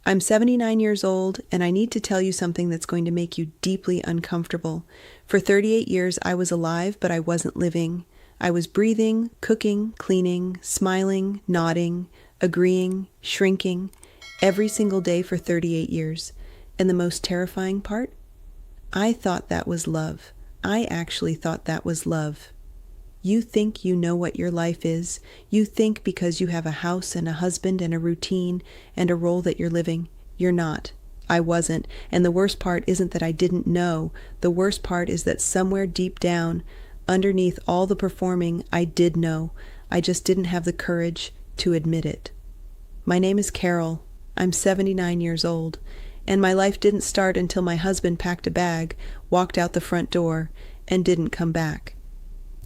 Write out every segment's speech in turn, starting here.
I'm 79 years old, and I need to tell you something that's going to make you deeply uncomfortable. For 38 years, I was alive, but I wasn't living. I was breathing, cooking, cleaning, smiling, nodding, agreeing, shrinking, every single day for 38 years. And the most terrifying part? I thought that was love. I actually thought that was love. You think you know what your life is. You think because you have a house and a husband and a routine and a role that you're living. You're not. I wasn't. And the worst part isn't that I didn't know. The worst part is that somewhere deep down, underneath all the performing, I did know. I just didn't have the courage to admit it. My name is Carol. I'm 79 years old. And my life didn't start until my husband packed a bag, walked out the front door, and didn't come back.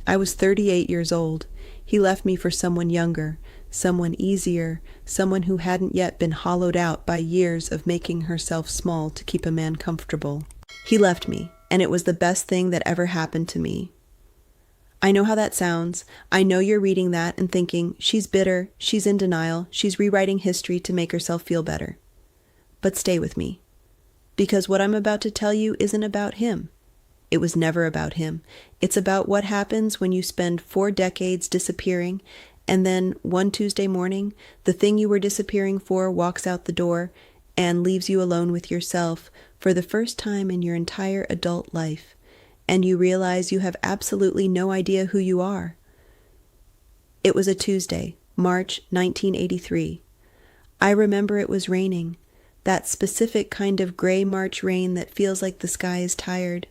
I was 38 years old. He left me for someone younger, someone easier, someone who hadn't yet been hollowed out by years of making herself small to keep a man comfortable. He left me, and it was the best thing that ever happened to me. I know how that sounds. I know you're reading that and thinking, she's bitter, she's in denial, she's rewriting history to make herself feel better. But stay with me, because what I'm about to tell you isn't about him. It was never about him. It's about what happens when you spend 4 decades disappearing, and then one Tuesday morning, the thing you were disappearing for walks out the door and leaves you alone with yourself for the first time in your entire adult life, and you realize you have absolutely no idea who you are. It was a Tuesday, March 1983. I remember it was raining, that specific kind of gray March rain that feels like the sky is tired.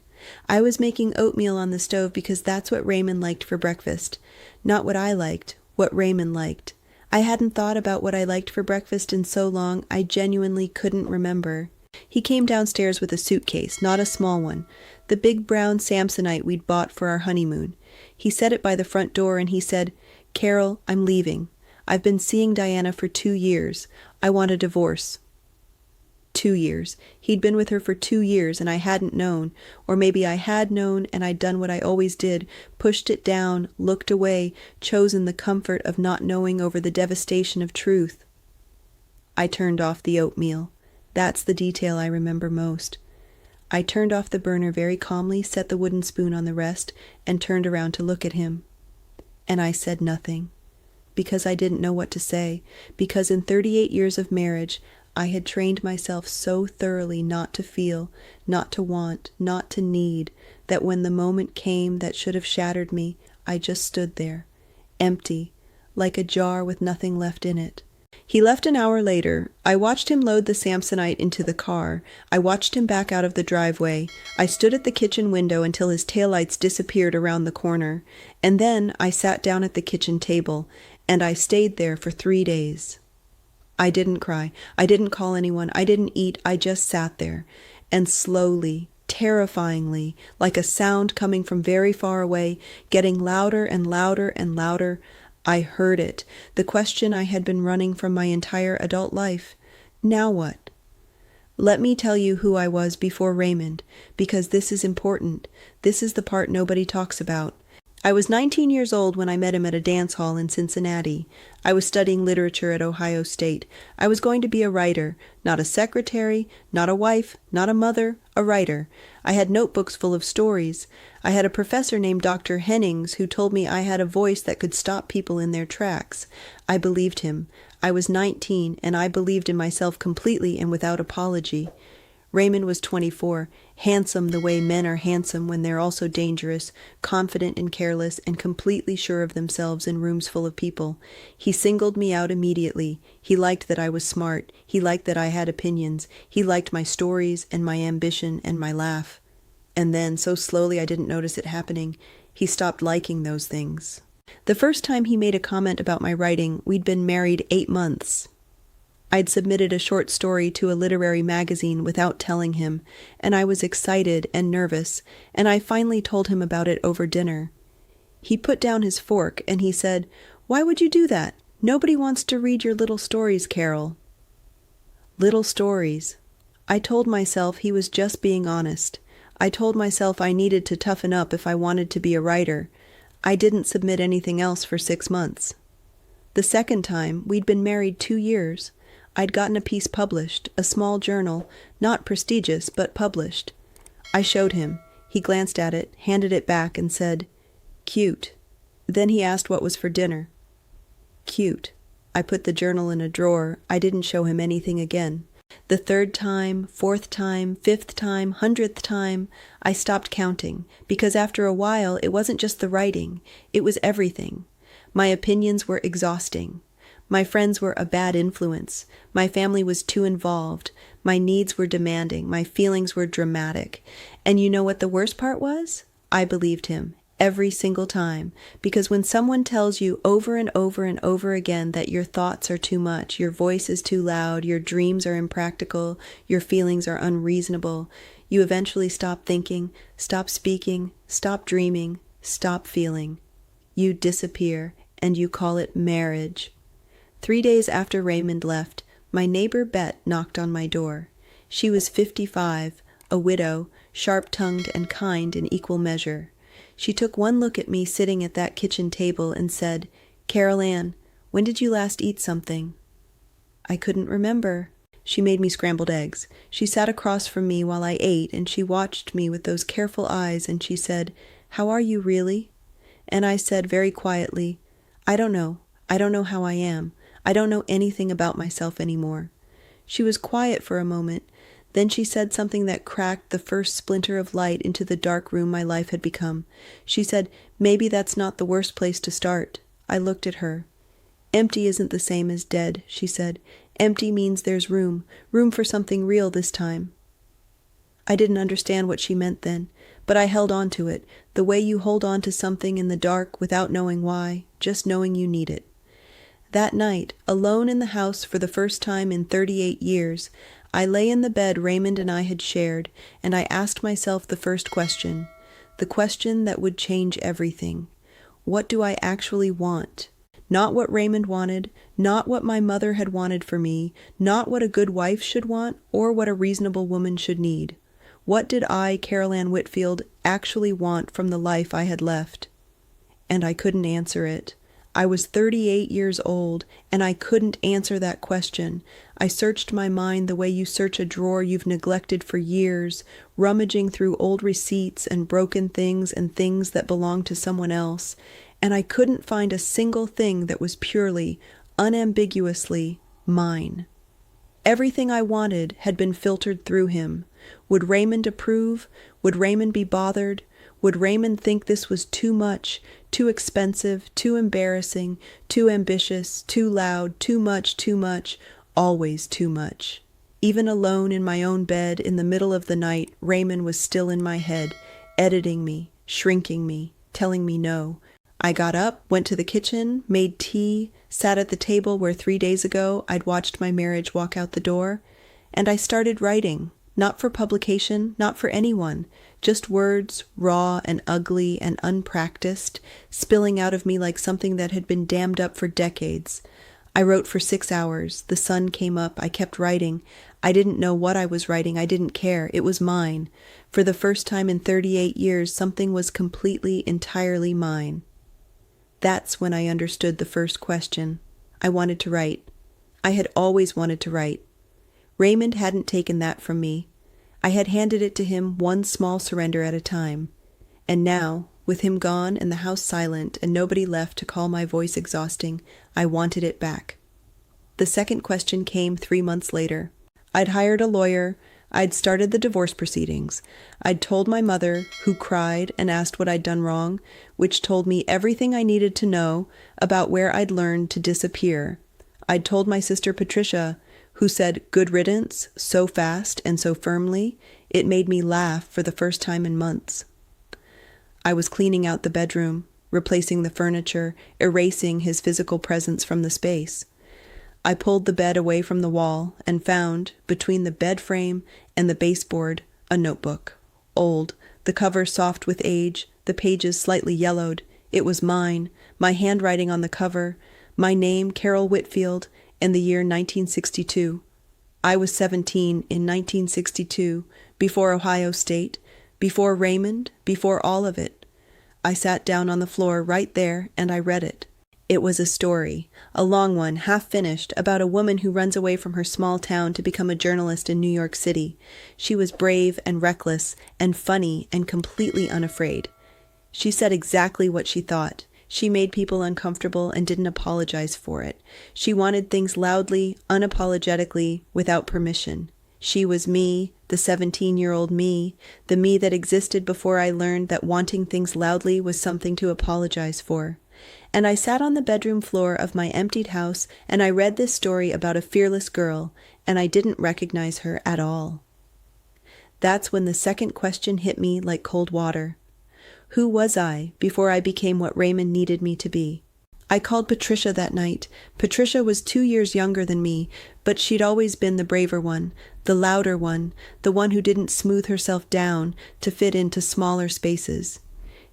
I was making oatmeal on the stove because that's what Raymond liked for breakfast. Not what I liked, what Raymond liked. I hadn't thought about what I liked for breakfast in so long I genuinely couldn't remember. He came downstairs with a suitcase, not a small one, the big brown Samsonite we'd bought for our honeymoon. He set it by the front door and he said, "Carol, I'm leaving. I've been seeing Diana for 2 years. I want a divorce." 2 years. He'd been with her for 2 years and I hadn't known, or maybe I had known and I'd done what I always did, pushed it down, looked away, chosen the comfort of not knowing over the devastation of truth. I turned off the oatmeal. That's the detail I remember most. I turned off the burner very calmly, set the wooden spoon on the rest, and turned around to look at him. And I said nothing, because I didn't know what to say, because in 38 years of marriage, I had trained myself so thoroughly not to feel, not to want, not to need, that when the moment came that should have shattered me, I just stood there, empty, like a jar with nothing left in it. He left an hour later. I watched him load the Samsonite into the car. I watched him back out of the driveway. I stood at the kitchen window until his taillights disappeared around the corner. And then I sat down at the kitchen table, and I stayed there for 3 days. I didn't cry. I didn't call anyone. I didn't eat. I just sat there. And slowly, terrifyingly, like a sound coming from very far away, getting louder and louder and louder, I heard it. The question I had been running from my entire adult life. Now what? Let me tell you who I was before Raymond, because this is important. This is the part nobody talks about. I was 19 years old when I met him at a dance hall in Cincinnati. I was studying literature at Ohio State. I was going to be a writer, not a secretary, not a wife, not a mother, a writer. I had notebooks full of stories. I had a professor named Dr. Hennings who told me I had a voice that could stop people in their tracks. I believed him. I was 19, and I believed in myself completely and without apology. Raymond was 24, handsome the way men are handsome when they're also dangerous, confident and careless, and completely sure of themselves in rooms full of people. He singled me out immediately. He liked that I was smart. He liked that I had opinions. He liked my stories and my ambition and my laugh. And then, so slowly I didn't notice it happening, he stopped liking those things. The first time he made a comment about my writing, we'd been married 8 months. I'd submitted a short story to a literary magazine without telling him, and I was excited and nervous, and I finally told him about it over dinner. He put down his fork and he said, "Why would you do that? Nobody wants to read your little stories, Carol." Little stories. I told myself he was just being honest. I told myself I needed to toughen up if I wanted to be a writer. I didn't submit anything else for 6 months. The second time, we'd been married 2 years. I'd gotten a piece published, a small journal, not prestigious, but published. I showed him. He glanced at it, handed it back, and said, "Cute." Then he asked what was for dinner. Cute. I put the journal in a drawer. I didn't show him anything again. The third time, fourth time, fifth time, 100th time, I stopped counting, because after a while it wasn't just the writing, it was everything. My opinions were exhausting. My friends were a bad influence. My family was too involved. My needs were demanding. My feelings were dramatic. And you know what the worst part was? I believed him. Every single time, because when someone tells you over and over and over again that your thoughts are too much, your voice is too loud, your dreams are impractical, your feelings are unreasonable, you eventually stop thinking, stop speaking, stop dreaming, stop feeling. You disappear, and you call it marriage. 3 days after Raymond left, my neighbor Bet knocked on my door. She was 55, a widow, sharp-tongued and kind in equal measure. She took one look at me sitting at that kitchen table and said, "Carol Ann, when did you last eat something?" I couldn't remember. She made me scrambled eggs. She sat across from me while I ate, and she watched me with those careful eyes, and she said, "How are you really?" And I said very quietly, "I don't know. I don't know how I am. I don't know anything about myself anymore." She was quiet for a moment. Then she said something that cracked the first splinter of light into the dark room my life had become. She said, "Maybe that's not the worst place to start." I looked at her. "Empty isn't the same as dead," she said. "Empty means there's room for something real this time." I didn't understand what she meant then, but I held on to it, the way you hold on to something in the dark without knowing why, just knowing you need it. That night, alone in the house for the first time in 38 years, I lay in the bed Raymond and I had shared, and I asked myself the first question, the question that would change everything. What do I actually want? Not what Raymond wanted, not what my mother had wanted for me, not what a good wife should want, or what a reasonable woman should need. What did I, Carol Ann Whitfield, actually want from the life I had left? And I couldn't answer it. I was 38 years old, and I couldn't answer that question. I searched my mind the way you search a drawer you've neglected for years, rummaging through old receipts and broken things and things that belonged to someone else, and I couldn't find a single thing that was purely, unambiguously mine. Everything I wanted had been filtered through him. Would Raymond approve? Would Raymond be bothered? Would Raymond think this was too much, too expensive, too embarrassing, too ambitious, too loud, too much, always too much? Even alone in my own bed in the middle of the night, Raymond was still in my head, editing me, shrinking me, telling me no. I got up, went to the kitchen, made tea, sat at the table where 3 days ago I'd watched my marriage walk out the door, and I started writing. Not for publication, not for anyone, just words, raw and ugly and unpracticed, spilling out of me like something that had been dammed up for decades. I wrote for 6 hours. The sun came up. I kept writing. I didn't know what I was writing. I didn't care. It was mine. For the first time in 38 years, something was completely, entirely mine. That's when I understood the first question. I wanted to write. I had always wanted to write. Raymond hadn't taken that from me. I had handed it to him one small surrender at a time. And now, with him gone and the house silent and nobody left to call my voice exhausting, I wanted it back. The second question came 3 months later. I'd hired a lawyer. I'd started the divorce proceedings. I'd told my mother, who cried and asked what I'd done wrong, which told me everything I needed to know about where I'd learned to disappear. I'd told my sister Patricia, who said "good riddance" so fast and so firmly, it made me laugh for the first time in months. I was cleaning out the bedroom, replacing the furniture, erasing his physical presence from the space. I pulled the bed away from the wall and found, between the bed frame and the baseboard, a notebook. Old, the cover soft with age, the pages slightly yellowed. It was mine, my handwriting on the cover, my name, Carol Whitfield, and the year 1962. I was 17 in 1962, before Ohio State, before Raymond, before all of it. I sat down on the floor right there and I read it. It was a story, a long one, half finished, about a woman who runs away from her small town to become a journalist in New York City. She was brave and reckless and funny and completely unafraid. She said exactly what she thought. She made people uncomfortable and didn't apologize for it. She wanted things loudly, unapologetically, without permission. She was me, the 17-year-old me, the me that existed before I learned that wanting things loudly was something to apologize for. And I sat on the bedroom floor of my emptied house and I read this story about a fearless girl, and I didn't recognize her at all. That's when the second question hit me like cold water. Who was I before I became what Raymond needed me to be? I called Patricia that night. Patricia was 2 years younger than me, but she'd always been the braver one, the louder one, the one who didn't smooth herself down to fit into smaller spaces.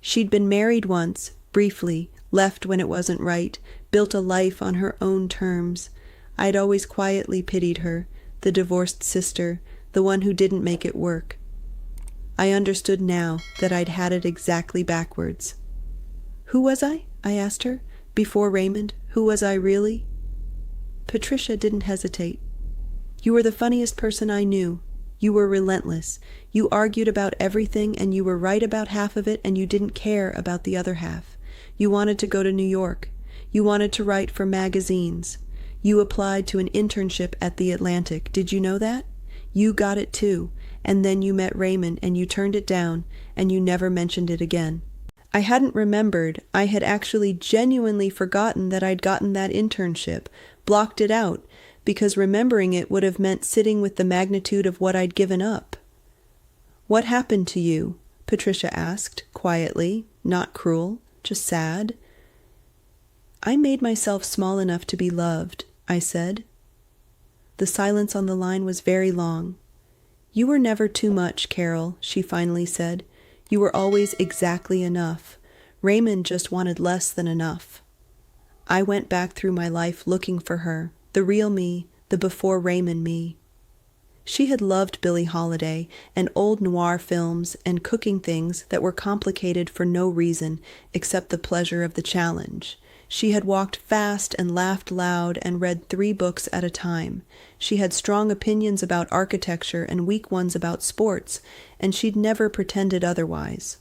She'd been married once, briefly, left when it wasn't right, built a life on her own terms. I'd always quietly pitied her, the divorced sister, the one who didn't make it work. I understood now that I'd had it exactly backwards. Who was I asked her. Before Raymond, who was I really? Patricia didn't hesitate. You were the funniest person I knew. You were relentless. You argued about everything and you were right about half of it and you didn't care about the other half. You wanted to go to New York. You wanted to write for magazines. You applied to an internship at The Atlantic. Did you know that? You got it too. And then you met Raymond and you turned it down and you never mentioned it again. I hadn't remembered. I had actually genuinely forgotten that I'd gotten that internship, blocked it out, because remembering it would have meant sitting with the magnitude of what I'd given up. What happened to you? Patricia asked, quietly, not cruel, just sad. I made myself small enough to be loved, I said. The silence on the line was very long. You were never too much, Carol, she finally said. You were always exactly enough. Raymond just wanted less than enough. I went back through my life looking for her, the real me, the before Raymond me. She had loved Billie Holiday and old noir films and cooking things that were complicated for no reason except the pleasure of the challenge. She had walked fast and laughed loud and read 3 books at a time. She had strong opinions about architecture and weak ones about sports, and she'd never pretended otherwise.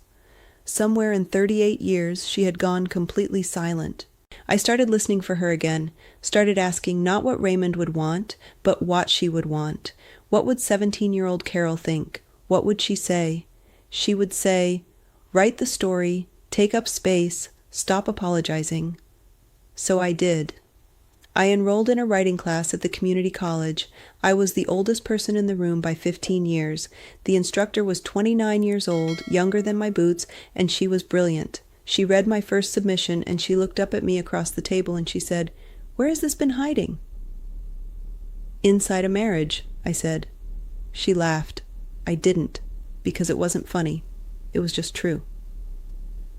Somewhere in 38 years, she had gone completely silent. I started listening for her again, started asking not what Raymond would want, but what she would want. What would 17-year-old Carol think? What would she say? She would say, write the story, take up space, stop apologizing. So I did. I enrolled in a writing class at the community college. I was the oldest person in the room by 15 years. The instructor was 29 years old, younger than my boots, and she was brilliant. She read my first submission and she looked up at me across the table and she said, "Where has this been hiding?" "Inside a marriage," I said. She laughed. I didn't, because it wasn't funny. It was just true.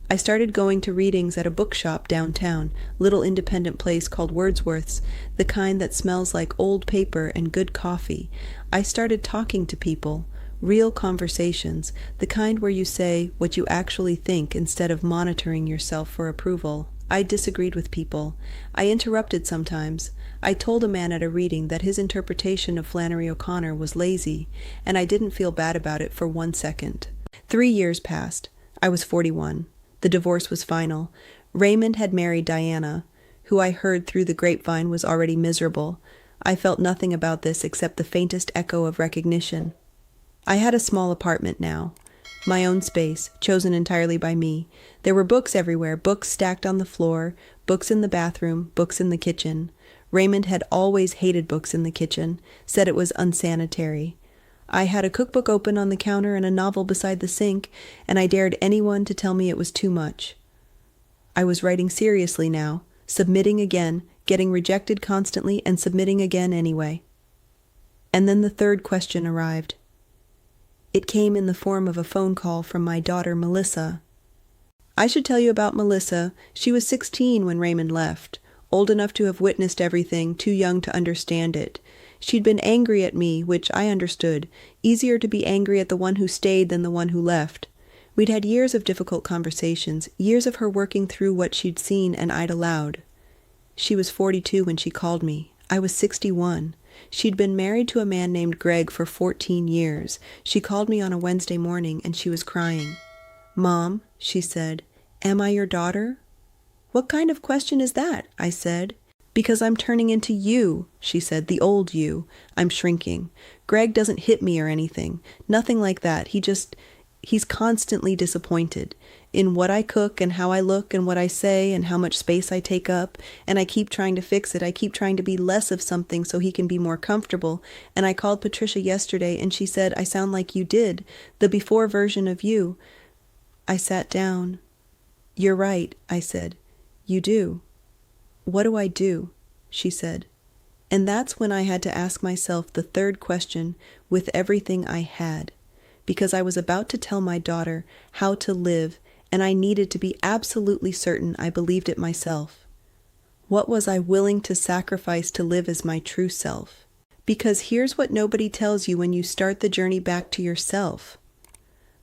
I started going to readings at a bookshop downtown, little independent place called Wordsworth's, the kind that smells like old paper and good coffee. I started talking to people, real conversations, the kind where you say what you actually think instead of monitoring yourself for approval. I disagreed with people. I interrupted sometimes. I told a man at a reading that his interpretation of Flannery O'Connor was lazy, and I didn't feel bad about it for 1 second. 3 years passed. I was 41. The divorce was final. Raymond had married Diana, who I heard through the grapevine was already miserable. I felt nothing about this except the faintest echo of recognition. I had a small apartment now, my own space, chosen entirely by me. There were books everywhere, books stacked on the floor, books in the bathroom, books in the kitchen. Raymond had always hated books in the kitchen, said it was unsanitary. I had a cookbook open on the counter and a novel beside the sink, and I dared anyone to tell me it was too much. I was writing seriously now, submitting again, getting rejected constantly, and submitting again anyway. And then the third question arrived. It came in the form of a phone call from my daughter Melissa. I should tell you about Melissa. She was 16 when Raymond left, old enough to have witnessed everything, too young to understand it. She'd been angry at me, which I understood. Easier to be angry at the one who stayed than the one who left. We'd had years of difficult conversations, years of her working through what she'd seen and I'd allowed. She was 42 when she called me. I was 61. She'd been married to a man named Greg for 14 years. She called me on a Wednesday morning and she was crying. "Mom," she said, "am I your daughter?" "What kind of question is that?" I said. "Because I'm turning into you," she said, "the old you. I'm shrinking. Greg doesn't hit me or anything. Nothing like that. He's constantly disappointed in what I cook and how I look and what I say and how much space I take up. And I keep trying to fix it. I keep trying to be less of something so he can be more comfortable. And I called Patricia yesterday and she said, I sound like you did, the before version of you." I sat down. "You're right," I said. "You do." "What do I do?" she said. And that's when I had to ask myself the third question with everything I had, because I was about to tell my daughter how to live, and I needed to be absolutely certain I believed it myself. What was I willing to sacrifice to live as my true self? Because here's what nobody tells you when you start the journey back to yourself.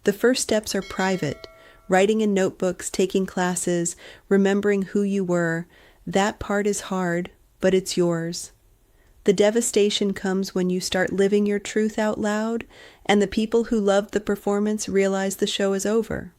The first steps are private. Writing in notebooks, taking classes, remembering who you were. That part is hard, but it's yours. The devastation comes when you start living your truth out loud, and the people who loved the performance realize the show is over.